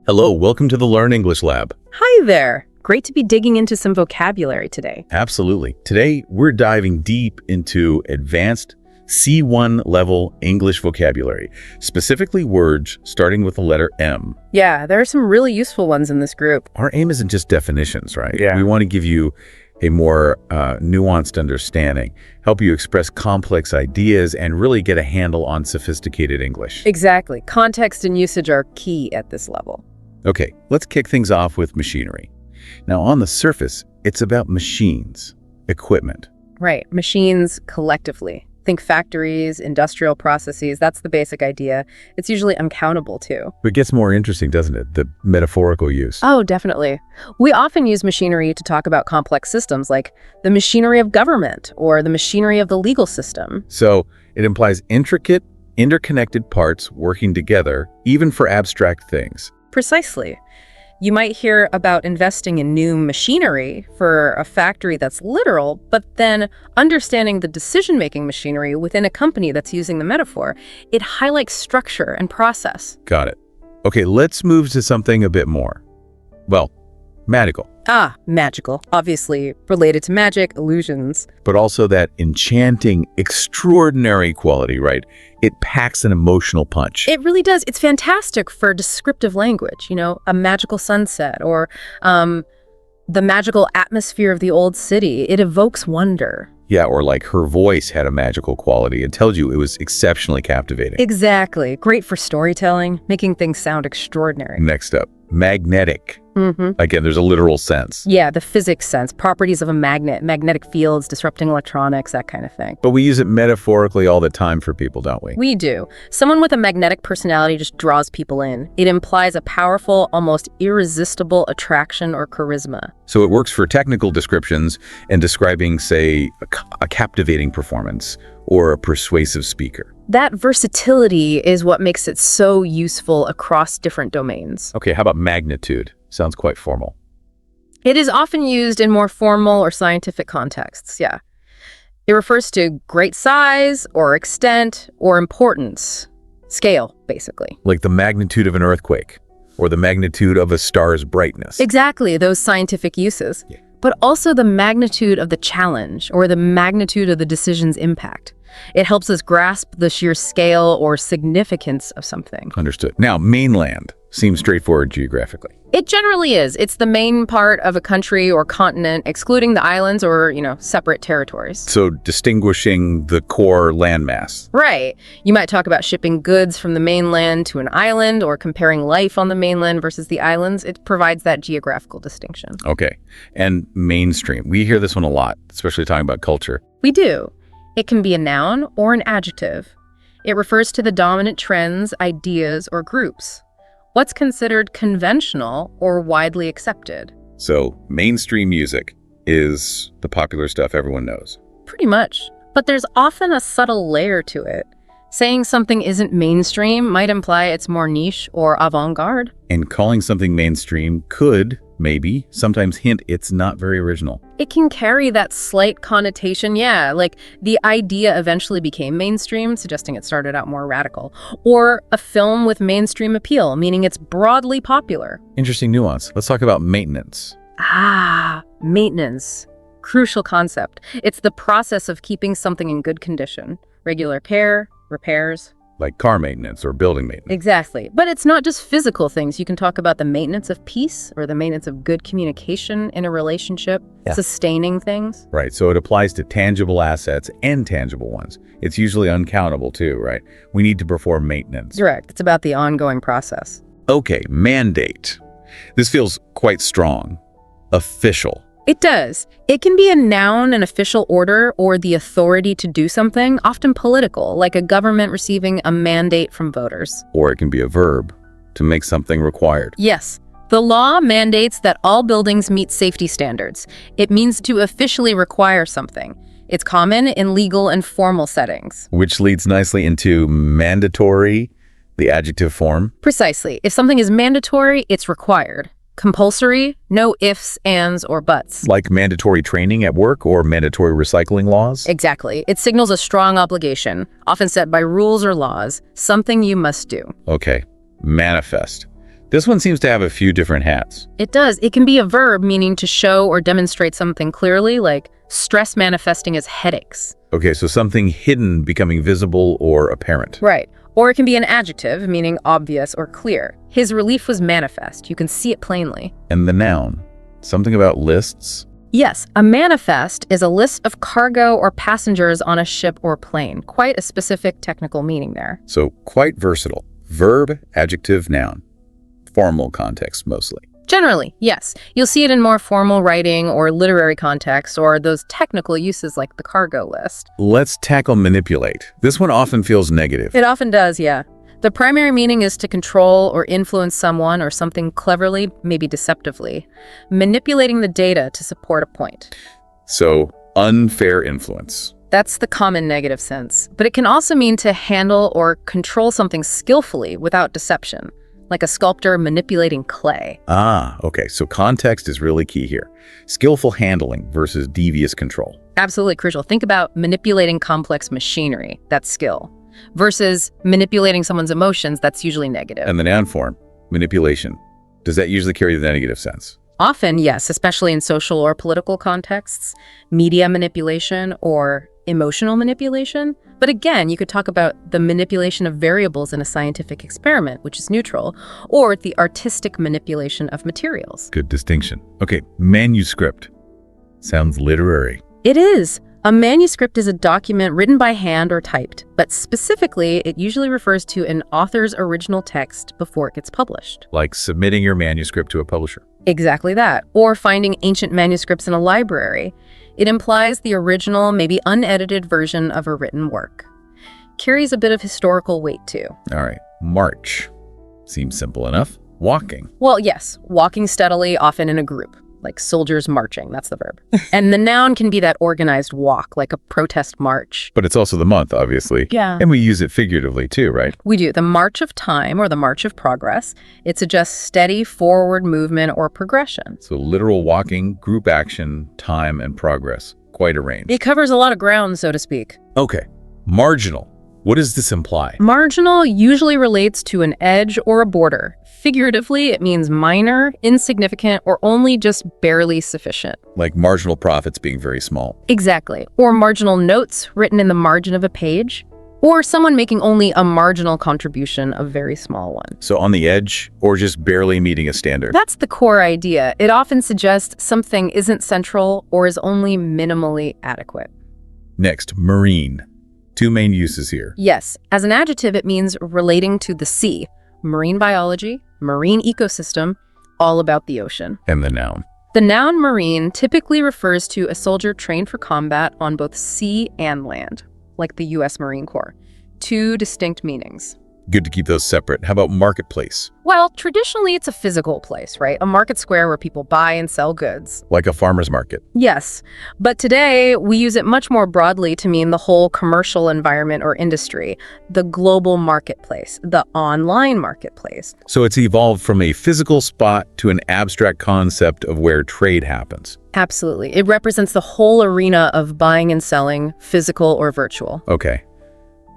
Hello, welcome to the Learn English Lab. Hi there. Great to be digging into some vocabulary today. Absolutely. Today, we're diving deep into advanced C1 level English vocabulary, specifically words starting with the letter M. Yeah, there are some really useful ones in this group. Our aim isn't just definitions, right? Yeah. We want to give you a more nuanced understanding, help you express complex ideas, and really get a handle on sophisticated English. Exactly. Context and usage are key at this level. Okay, let's kick things off with machinery. Now, on the surface, it's about machines, equipment. Right. Machines collectively. Think factories, industrial processes. That's the basic idea. It's usually uncountable, too. But it gets more interesting, doesn't it? The metaphorical use. Oh, definitely. We often use machinery to talk about complex systems like the machinery of government or the machinery of the legal system. So it implies intricate, interconnected parts working together, even for abstract things. Precisely. You might hear about investing in new machinery for a factory that's literal, but then understanding the decision-making machinery within a company that's using the metaphor, it highlights structure and process. Got it. Okay, let's move to something a bit more. Well, magical. Ah, magical. Obviously related to magic, illusions. But also that enchanting, extraordinary quality, right? It packs an emotional punch. It really does. It's fantastic for descriptive language, a magical sunset or the magical atmosphere of the old city. It evokes wonder. Yeah, or like her voice had a magical quality. It tells you it was exceptionally captivating. Exactly. Great for storytelling, making things sound extraordinary. Next up, magnetic. Again, there's a literal sense. Yeah, the physics sense, properties of a magnet, magnetic fields, disrupting electronics, that kind of thing. But we use it metaphorically all the time for people, don't we? We do. Someone with a magnetic personality just draws people in. It implies a powerful, almost irresistible attraction or charisma. So it works for technical descriptions and describing, say, a captivating performance or a persuasive speaker. That versatility is what makes it so useful across different domains. Okay, how about magnitude? Sounds quite formal. It is often used in more formal or scientific contexts, yeah. It refers to great size or extent or importance. Scale, basically. Like the magnitude of an earthquake or the magnitude of a star's brightness. Exactly, those scientific uses. Yeah. But also the magnitude of the challenge or the magnitude of the decision's impact. It helps us grasp the sheer scale or significance of something. Understood. Now, mainland seems straightforward geographically. It generally is. It's the main part of a country or continent, excluding the islands or, separate territories. So distinguishing the core landmass. Right. You might talk about shipping goods from the mainland to an island or comparing life on the mainland versus the islands. It provides that geographical distinction. Okay. And mainstream. We hear this one a lot, especially talking about culture. We do. It can be a noun or an adjective. It refers to the dominant trends, ideas, or groups. What's considered conventional or widely accepted. So mainstream music is the popular stuff everyone knows. Pretty much. But there's often a subtle layer to it. Saying something isn't mainstream might imply it's more niche or avant-garde. And calling something mainstream could, maybe, sometimes hint it's not very original. It can carry that slight connotation, yeah, like the idea eventually became mainstream, suggesting it started out more radical. Or a film with mainstream appeal, meaning it's broadly popular. Interesting nuance. Let's talk about maintenance. Ah, maintenance. Crucial concept. It's the process of keeping something in good condition. Regular care, repairs. Like car maintenance or building maintenance. Exactly. But it's not just physical things. You can talk about the maintenance of peace or the maintenance of good communication in a relationship, sustaining things. Right. So it applies to tangible assets and tangible ones. It's usually uncountable too, right? We need to perform maintenance. Correct. It's about the ongoing process. Okay, mandate. This feels quite strong. Official. It does. It can be a noun, an official order, or the authority to do something, often political, like a government receiving a mandate from voters. Or it can be a verb, to make something required. Yes. The law mandates that all buildings meet safety standards. It means to officially require something. It's common in legal and formal settings. Which leads nicely into mandatory, the adjective form. Precisely. If something is mandatory, it's required. Compulsory, no ifs, ands, or buts. Like mandatory training at work or mandatory recycling laws? Exactly. It signals a strong obligation, often set by rules or laws, something you must do. Okay. Manifest. This one seems to have a few different hats. It does. It can be a verb meaning to show or demonstrate something clearly, like stress manifesting as headaches. Okay, so something hidden becoming visible or apparent. Right. Or it can be an adjective meaning obvious or clear. His relief was manifest. You can see it plainly. And the noun, something about lists. Yes, a manifest is a list of cargo or passengers on a ship or plane. Quite a specific technical meaning there. So quite versatile. Verb, adjective, noun. Formal context mostly. Generally, yes. You'll see it in more formal writing or literary context or those technical uses like the cargo list. Let's tackle manipulate. This one often feels negative. It often does, yeah. The primary meaning is to control or influence someone or something cleverly, maybe deceptively, manipulating the data to support a point. So unfair influence. That's the common negative sense. But it can also mean to handle or control something skillfully without deception, like a sculptor manipulating clay. Ah, okay. So context is really key here. Skillful handling versus devious control. Absolutely crucial. Think about manipulating complex machinery, that's skill, versus manipulating someone's emotions, that's usually negative. And the noun form, manipulation. Does that usually carry the negative sense? Often, yes, especially in social or political contexts, media manipulation or emotional manipulation. But again, you could talk about the manipulation of variables in a scientific experiment, which is neutral, or the artistic manipulation of materials. Good distinction. Okay, manuscript. Sounds literary. It is. A manuscript is a document written by hand or typed, but specifically, it usually refers to an author's original text before it gets published. Like submitting your manuscript to a publisher. Exactly that. Or finding ancient manuscripts in a library. It implies the original, maybe unedited version of a written work. Carries a bit of historical weight too. All right, march. Seems simple enough. Walking. Well, yes, walking steadily, often in a group, like soldiers marching, that's the verb. And the noun can be that organized walk, like a protest march. But it's also the month, obviously. Yeah. And we use it figuratively too, right? We do. The march of time or the march of progress, it suggests steady forward movement or progression. So literal walking, group action, time, and progress. Quite a range. It covers a lot of ground, so to speak. Okay, marginal. What does this imply? Marginal usually relates to an edge or a border. Figuratively, it means minor, insignificant, or only just barely sufficient. Like marginal profits being very small. Exactly. Or marginal notes written in the margin of a page. Or someone making only a marginal contribution, a very small one. So on the edge, or just barely meeting a standard. That's the core idea. It often suggests something isn't central or is only minimally adequate. Next, marine. Two main uses here. Yes, as an adjective, it means relating to the sea. Marine biology, marine ecosystem, all about the ocean. And the noun. The noun marine typically refers to a soldier trained for combat on both sea and land, like the U.S. Marine Corps. Two distinct meanings. Good to keep those separate. How about marketplace? Well, traditionally it's a physical place, right? A market square where people buy and sell goods. Like a farmer's market. Yes, but today we use it much more broadly to mean the whole commercial environment or industry, the global marketplace, the online marketplace. So it's evolved from a physical spot to an abstract concept of where trade happens. Absolutely. It represents the whole arena of buying and selling, physical or virtual. Okay.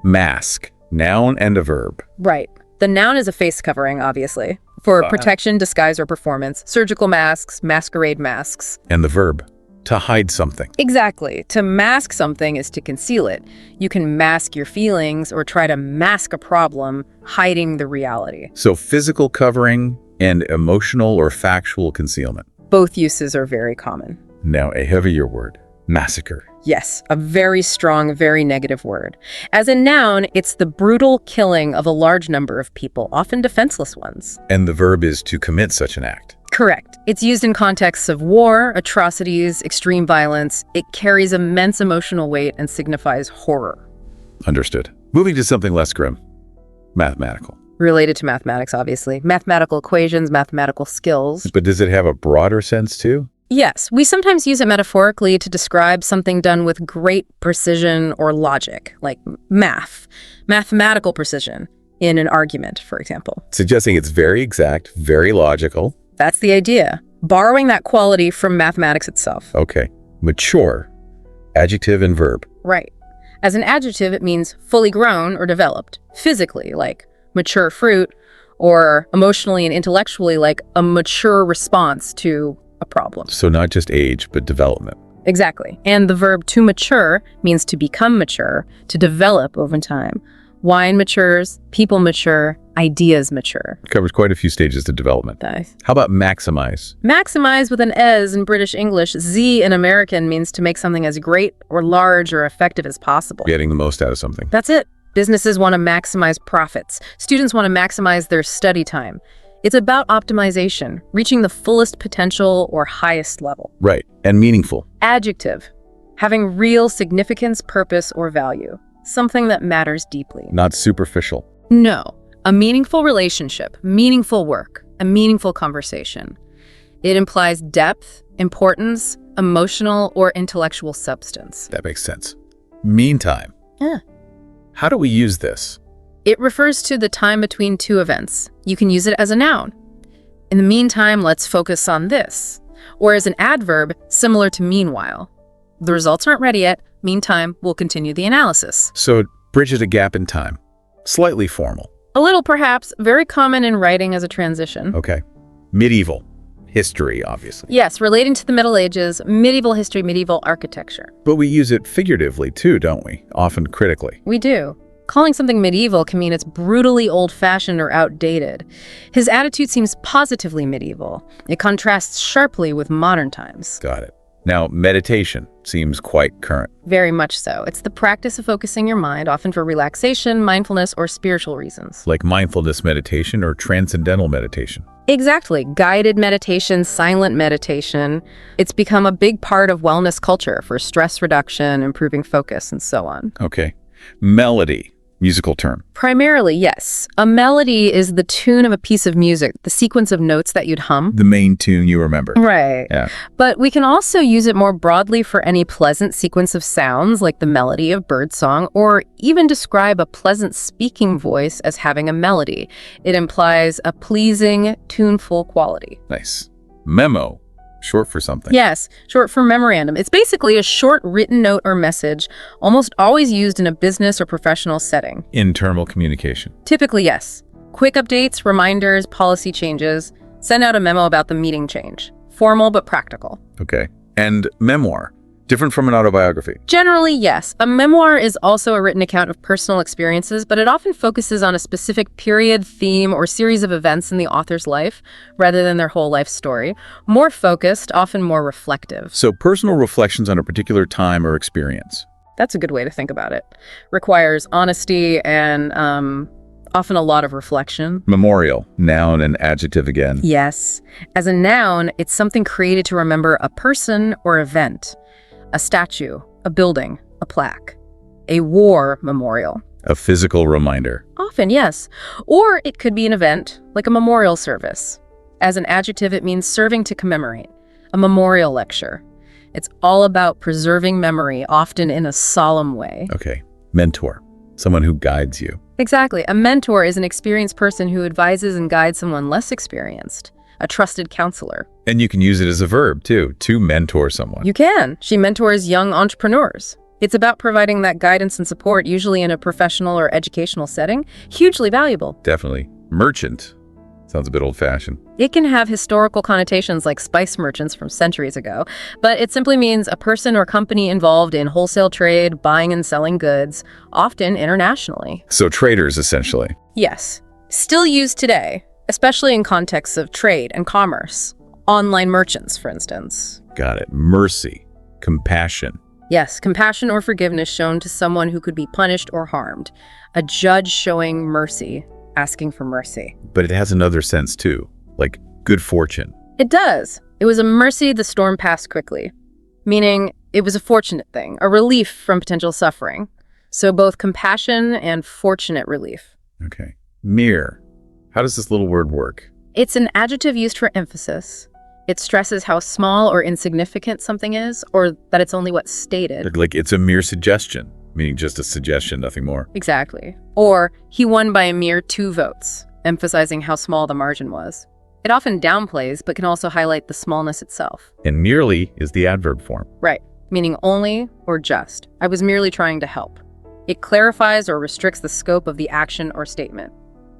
Mask. Noun and a verb. Right. The noun is a face covering, obviously, for protection, disguise, or performance. Surgical masks, masquerade masks. And the verb. To hide something. Exactly. To mask something is to conceal it. You can mask your feelings or try to mask a problem, hiding the reality. So physical covering and emotional or factual concealment. Both uses are very common. Now a heavier word. Massacre. Yes, a very strong, very negative word. As a noun, it's the brutal killing of a large number of people, often defenseless ones. And the verb is to commit such an act. Correct. It's used in contexts of war, atrocities, extreme violence. It carries immense emotional weight and signifies horror. Understood. Moving to something less grim. Mathematical. Related to mathematics, obviously. Mathematical equations, mathematical skills. But does it have a broader sense too? Yes, we sometimes use it metaphorically to describe something done with great precision or logic, like mathematical precision in an argument, for example. Suggesting it's very exact, very logical. That's the idea. Borrowing that quality from mathematics itself. Okay. Mature. Adjective and verb. Right. As an adjective, it means fully grown or developed, physically, like mature fruit, or emotionally and intellectually, like a mature response to a problem. So not just age, but development. Exactly. And the verb to mature means to become mature, to develop over time. Wine matures, people mature, ideas mature. Covers quite a few stages of development. Nice. How about maximize? Maximize with an S in British English, Z in American means to make something as great or large or effective as possible. Getting the most out of something. That's it. Businesses want to maximize profits. Students want to maximize their study time. It's about optimization, reaching the fullest potential or highest level. Right. And meaningful. Adjective, having real significance, purpose, or value. Something that matters deeply. Not superficial. No, a meaningful relationship, meaningful work, a meaningful conversation. It implies depth, importance, emotional or intellectual substance. That makes sense. Meantime. Yeah. How do we use this? It refers to the time between two events. You can use it as a noun. In the meantime, let's focus on this. Or as an adverb, similar to meanwhile. The results aren't ready yet. Meantime, we'll continue the analysis. So it bridges a gap in time. Slightly formal. A little, perhaps, very common in writing as a transition. Okay. Medieval. History, obviously. Yes, relating to the Middle Ages, medieval history, medieval architecture. But we use it figuratively too, don't we? Often critically. We do. Calling something medieval can mean it's brutally old-fashioned or outdated. His attitude seems positively medieval. It contrasts sharply with modern times. Got it. Now, meditation seems quite current. Very much so. It's the practice of focusing your mind, often for relaxation, mindfulness, or spiritual reasons. Like mindfulness meditation or transcendental meditation. Exactly. Guided meditation, silent meditation. It's become a big part of wellness culture for stress reduction, improving focus, and so on. Okay. Melody. Musical term. Primarily, yes. A melody is the tune of a piece of music, the sequence of notes that you'd hum. The main tune you remember. Right. Yeah. But we can also use it more broadly for any pleasant sequence of sounds, like the melody of birdsong, or even describe a pleasant speaking voice as having a melody. It implies a pleasing, tuneful quality. Nice. Memo. Short for something. Yes, short for memorandum. It's basically a short written note or message, almost always used in a business or professional setting. Internal communication. Typically, yes. Quick updates, reminders, policy changes. Send out a memo about the meeting change. Formal but practical. Okay. And memoir. Different from an autobiography. Generally, yes. A memoir is also a written account of personal experiences, but it often focuses on a specific period, theme, or series of events in the author's life, rather than their whole life story. More focused, often more reflective. So personal reflections on a particular time or experience. That's a good way to think about it. Requires honesty and often a lot of reflection. Memorial. Noun and adjective again. Yes. As a noun, it's something created to remember a person or event. A statue, a building, a plaque. A war memorial. A physical reminder. Often, yes. Or it could be an event, like a memorial service. As an adjective, it means serving to commemorate. A memorial lecture. It's all about preserving memory, often in a solemn way. Okay. Mentor. Someone who guides you. Exactly. A mentor is an experienced person who advises and guides someone less experienced. A trusted counselor. And you can use it as a verb, too, to mentor someone. You can. She mentors young entrepreneurs. It's about providing that guidance and support, usually in a professional or educational setting. Hugely valuable. Definitely. Merchant. Sounds a bit old-fashioned. It can have historical connotations like spice merchants from centuries ago, but it simply means a person or company involved in wholesale trade, buying and selling goods, often internationally. So traders, essentially. Yes. Still used today, especially in contexts of trade and commerce. Online merchants, for instance. Got it. Mercy. Compassion. Yes, compassion or forgiveness shown to someone who could be punished or harmed. A judge showing mercy, asking for mercy. But it has another sense, too. Like good fortune. It does. It was a mercy the storm passed quickly. Meaning it was a fortunate thing, a relief from potential suffering. So both compassion and fortunate relief. Okay. Mere. How does this little word work? It's an adjective used for emphasis. It stresses how small or insignificant something is, or that it's only what's stated. Like it's a mere suggestion, meaning just a suggestion, nothing more. Exactly. Or, he won by a mere 2 votes, emphasizing how small the margin was. It often downplays, but can also highlight the smallness itself. And merely is the adverb form. Right, meaning only or just. I was merely trying to help. It clarifies or restricts the scope of the action or statement.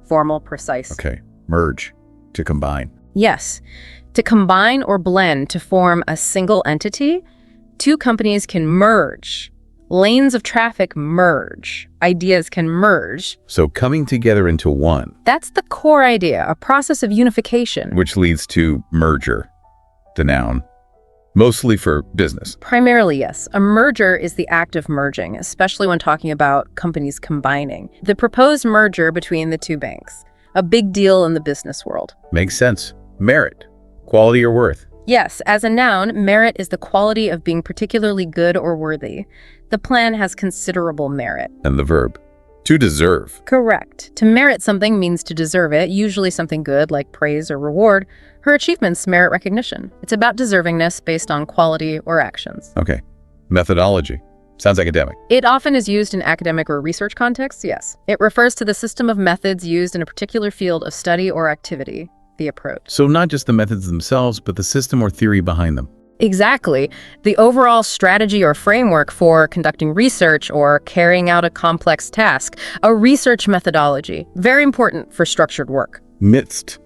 Formal, precise. Okay. Merge. To combine. Yes. To combine or blend to form a single entity, two companies can merge. Lanes of traffic merge. Ideas can merge. So coming together into one. That's the core idea, a process of unification. Which leads to merger, the noun. Mostly for business. Primarily, yes. A merger is the act of merging, especially when talking about companies combining. The proposed merger between the two banks. A big deal in the business world. Makes sense. Merit. Quality or worth. Yes, as a noun, merit is the quality of being particularly good or worthy. The plan has considerable merit. And the verb. To deserve. Correct. To merit something means to deserve it, usually something good like praise or reward. Her achievements merit recognition. It's about deservingness based on quality or actions. Okay. Methodology. Sounds academic. It often is used in academic or research contexts, yes. It refers to the system of methods used in a particular field of study or activity, the approach. So not just the methods themselves, but the system or theory behind them. Exactly. The overall strategy or framework for conducting research or carrying out a complex task. A research methodology. Very important for structured work. Midst.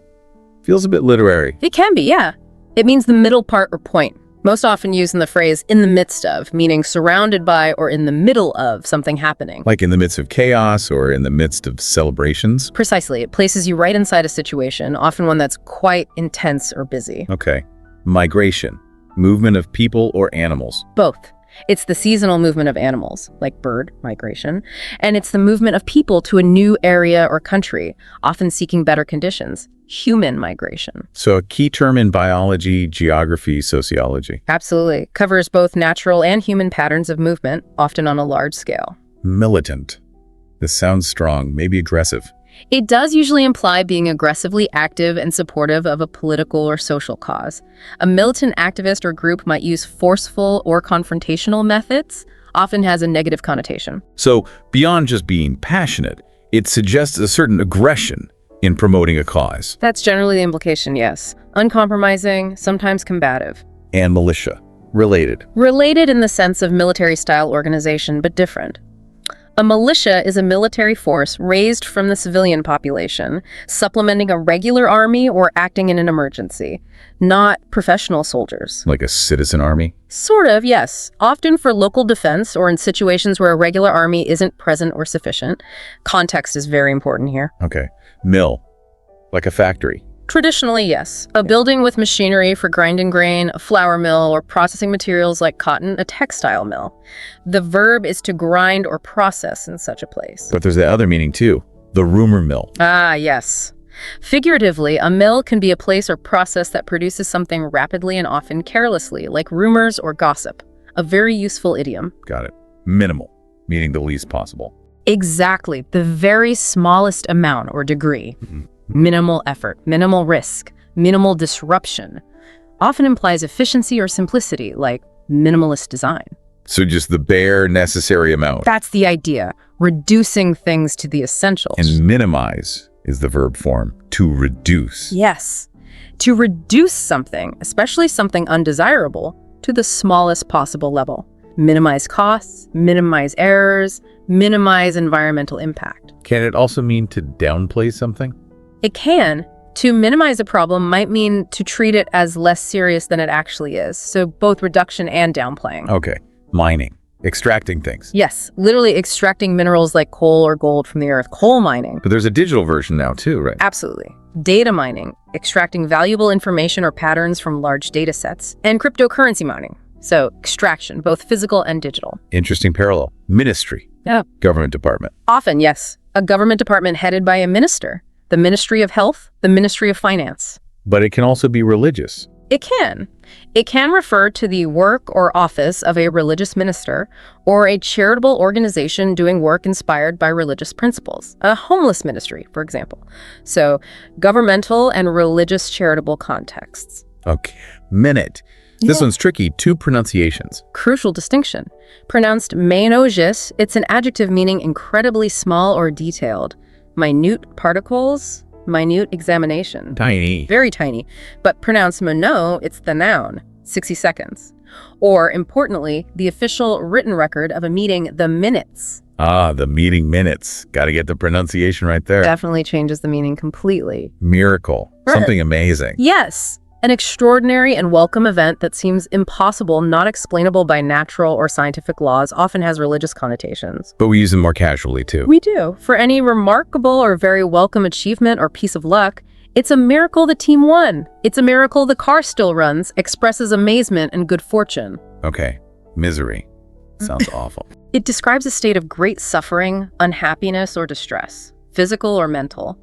Feels a bit literary. It can be, yeah. It means the middle part or point. Most often used in the phrase in the midst of, meaning surrounded by or in the middle of something happening. Like in the midst of chaos or in the midst of celebrations? Precisely. It places you right inside a situation, often one that's quite intense or busy. Okay. Migration. Movement of people or animals. Both. It's the seasonal movement of animals, like bird migration, and it's the movement of people to a new area or country, often seeking better conditions. Human migration. So a key term in biology, geography, sociology. Absolutely. Covers both natural and human patterns of movement, often on a large scale. Militant. This sounds strong, maybe aggressive. It does usually imply being aggressively active and supportive of a political or social cause. A militant activist or group might use forceful or confrontational methods, often has a negative connotation. So beyond just being passionate, it suggests a certain aggression in promoting a cause. That's generally the implication, yes. Uncompromising, sometimes combative. And militia. Related. Related in the sense of military-style organization, but different. A militia is a military force raised from the civilian population, supplementing a regular army or acting in an emergency, not professional soldiers. Like a citizen army? Sort of, yes. Often for local defense or in situations where a regular army isn't present or sufficient. Context is very important here. Okay. Mill. Like a factory. Traditionally, yes. A building with machinery for grinding grain, a flour mill, or processing materials like cotton, a textile mill. The verb is to grind or process in such a place. But there's the other meaning too. The rumor mill. Ah, yes. Figuratively, a mill can be a place or process that produces something rapidly and often carelessly, like rumors or gossip. A very useful idiom. Got it. Minimal, meaning the least possible. Exactly. The very smallest amount or degree. Minimal effort, minimal risk, minimal disruption. Often implies efficiency or simplicity, like minimalist design. So just the bare necessary amount. That's the idea. Reducing things to the essentials. And minimize is the verb form. To reduce. Yes. To reduce something, especially something undesirable, to the smallest possible level. Minimize costs, minimize errors, minimize environmental impact. Can it also mean to downplay something? It can. To minimize a problem might mean to treat it as less serious than it actually is. So both reduction and downplaying. Okay. Mining. Extracting things. Yes, literally extracting minerals like coal or gold from the earth. Coal mining. But there's a digital version now too, right? Absolutely. Data mining. Extracting valuable information or patterns from large data sets. And cryptocurrency mining. So extraction, both physical and digital. Interesting parallel. Ministry. Yeah. Government department. Often, yes. A government department headed by a minister. The Ministry of Health, the Ministry of Finance. But it can also be religious. It can. It can refer to the work or office of a religious minister or a charitable organization doing work inspired by religious principles. A homeless ministry, for example. So, governmental and religious charitable contexts. Okay. Minute. This Yeah. one's tricky. Two pronunciations. Crucial distinction. Pronounced menogis, it's an adjective meaning incredibly small or detailed. Minute particles, minute examination. Tiny. Very tiny. But pronounced mono, it's the noun, 60 seconds. Or, importantly, the official written record of a meeting, the minutes, Ah, the meeting minutes. Got to get the pronunciation right there. Definitely changes the meaning completely. Miracle. Something amazing. Yes, an extraordinary and welcome event that seems impossible, not explainable by natural or scientific laws, often has religious connotations. But we use them more casually, too. We do. For any remarkable or very welcome achievement or piece of luck, it's a miracle the team won. It's a miracle the car still runs, expresses amazement and good fortune. Okay. Misery. Sounds awful. It describes a state of great suffering, unhappiness, or distress, physical or mental.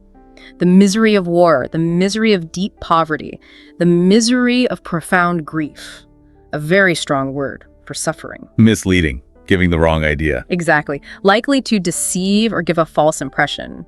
The misery of war, the misery of deep poverty, the misery of profound grief. A very strong word for suffering. Misleading. Giving the wrong idea. Exactly. Likely to deceive or give a false impression.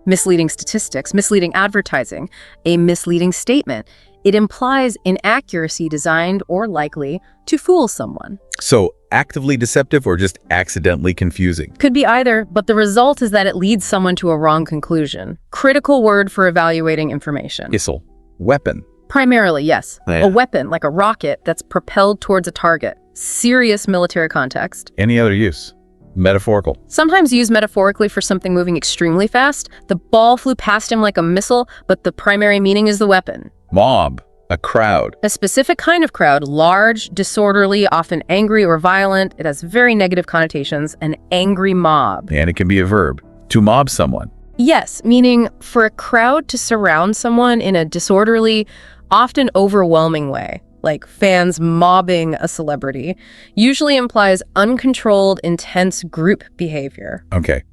Misleading statistics, misleading advertising, a misleading statement. It implies inaccuracy designed or likely to fool someone. So, actively deceptive or just accidentally confusing? Could be either, but the result is that it leads someone to a wrong conclusion. Critical word for evaluating information. Missile. Weapon. Primarily, yes. Yeah. A weapon, like a rocket, that's propelled towards a target. Serious military context. Any other use? Metaphorical. Sometimes used metaphorically for something moving extremely fast. The ball flew past him like a missile, but the primary meaning is the weapon. Mob. A crowd. A specific kind of crowd, large, disorderly, often angry or violent. It has very negative connotations, an angry mob. And it can be a verb. To mob someone. Yes, meaning for a crowd to surround someone in a disorderly, often overwhelming way, like fans mobbing a celebrity, usually implies uncontrolled, intense group behavior. Okay.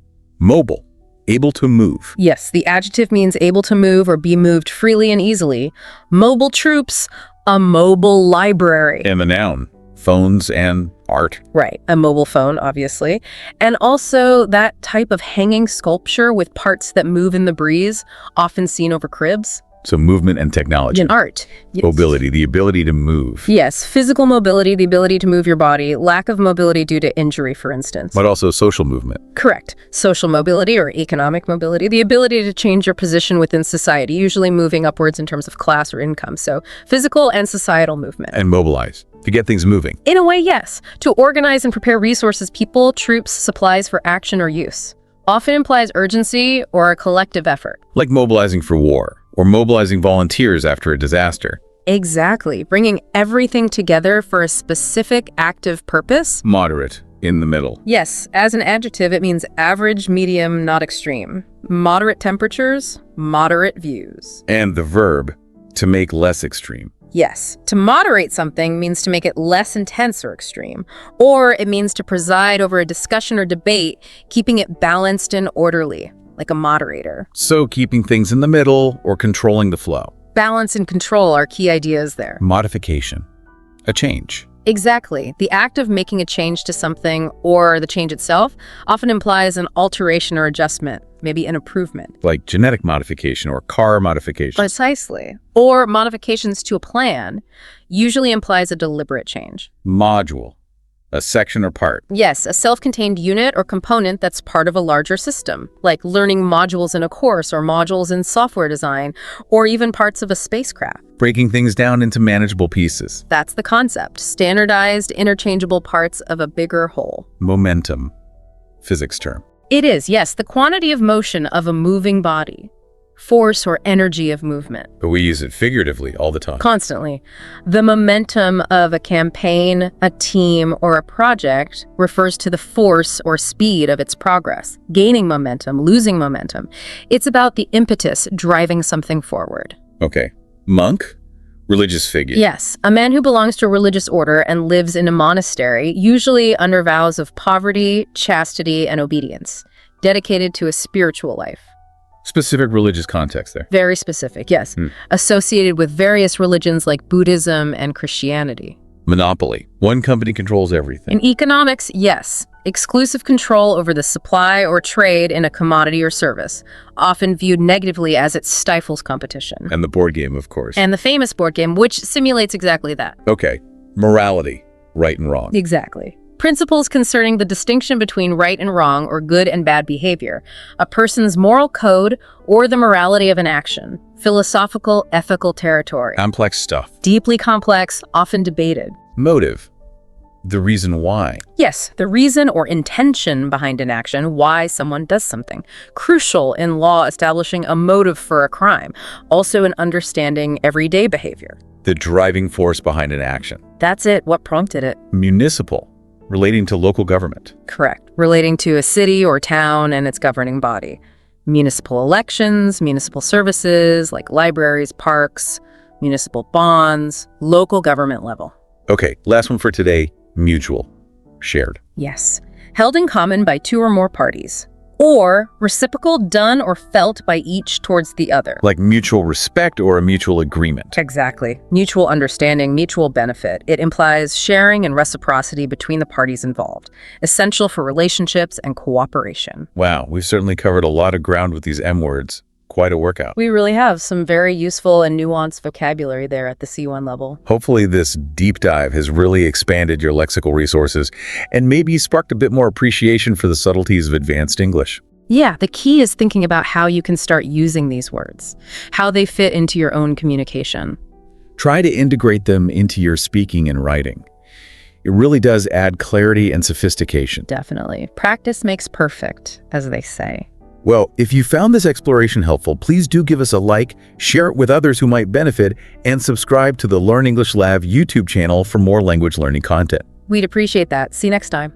Mobile. Able to move. Yes, the adjective means able to move or be moved freely and easily. Mobile troops, a mobile library. And the noun. Phones and art. Right, a mobile phone, obviously. And also that type of hanging sculpture with parts that move in the breeze, often seen over cribs. So movement and technology. In art. Yes. Mobility, the ability to move. Yes, physical mobility, the ability to move your body, lack of mobility due to injury, for instance. But also social movement. Correct. Social mobility or economic mobility, the ability to change your position within society, usually moving upwards in terms of class or income. So physical and societal movement. And mobilize. To get things moving. In a way, yes. To organize and prepare resources, people, troops, supplies for action or use. Often implies urgency or a collective effort. Like mobilizing for war. Or mobilizing volunteers after a disaster. Exactly. Bringing everything together for a specific active purpose. Moderate. In the middle. Yes, as an adjective, it means average, medium, not extreme. Moderate temperatures, moderate views. And the verb, to make less extreme. Yes, to moderate something means to make it less intense or extreme. Or it means to preside over a discussion or debate, keeping it balanced and orderly. Like a moderator. So keeping things in the middle or controlling the flow. Balance and control are key ideas there. Modification. A change. Exactly. The act of making a change to something or the change itself often implies an alteration or adjustment, maybe an improvement. Like genetic modification or car modification. Precisely. Or modifications to a plan usually implies a deliberate change. Module. A section or part. Yes, a self-contained unit or component that's part of a larger system, like learning modules in a course or modules in software design, or even parts of a spacecraft. Breaking things down into manageable pieces. That's the concept. Standardized, interchangeable parts of a bigger whole. Momentum. Physics term. It is, yes, the quantity of motion of a moving body. Force or energy of movement. But we use it figuratively all the time. Constantly. The momentum of a campaign, a team, or a project refers to the force or speed of its progress. Gaining momentum, losing momentum. It's about the impetus driving something forward. Okay. Monk? Religious figure. Yes, a man who belongs to a religious order and lives in a monastery, usually under vows of poverty, chastity, and obedience, dedicated to a spiritual life. Specific religious context there. Very specific, yes. Associated with various religions like Buddhism and Christianity. Monopoly. One company controls everything. In economics, yes. Exclusive control over the supply or trade in a commodity or service, often viewed negatively as it stifles competition. And the board game, of course. And the famous board game, which simulates exactly that. Okay. Morality. Right and wrong. Exactly. Principles concerning the distinction between right and wrong or good and bad behavior, a person's moral code, or the morality of an action. Philosophical, ethical territory. Complex stuff. Deeply complex, often debated. Motive. The reason why. Yes, the reason or intention behind an action, why someone does something. Crucial in law establishing a motive for a crime. Also in understanding everyday behavior. The driving force behind an action. That's it, what prompted it. Municipal, relating to local government. Correct. Relating to a city or town and its governing body. Municipal elections, municipal services like libraries, parks, municipal bonds, local government level. Okay, last one for today, mutual, shared. Yes. Held in common by two or more parties. Or reciprocal done or felt by each towards the other. Like mutual respect or a mutual agreement. Exactly. Mutual understanding, mutual benefit. It implies sharing and reciprocity between the parties involved. Essential for relationships and cooperation. Wow, we've certainly covered a lot of ground with these M words. Quite a workout. We really have some very useful and nuanced vocabulary there at the C1 level. Hopefully this deep dive has really expanded your lexical resources and maybe sparked a bit more appreciation for the subtleties of advanced English. Yeah, the key is thinking about how you can start using these words, how they fit into your own communication. Try to integrate them into your speaking and writing. It really does add clarity and sophistication. Definitely. Practice makes perfect, as they say. Well, if you found this exploration helpful, please do give us a like, share it with others who might benefit, and subscribe to the Learn English Lab YouTube channel for more language learning content. We'd appreciate that. See you next time.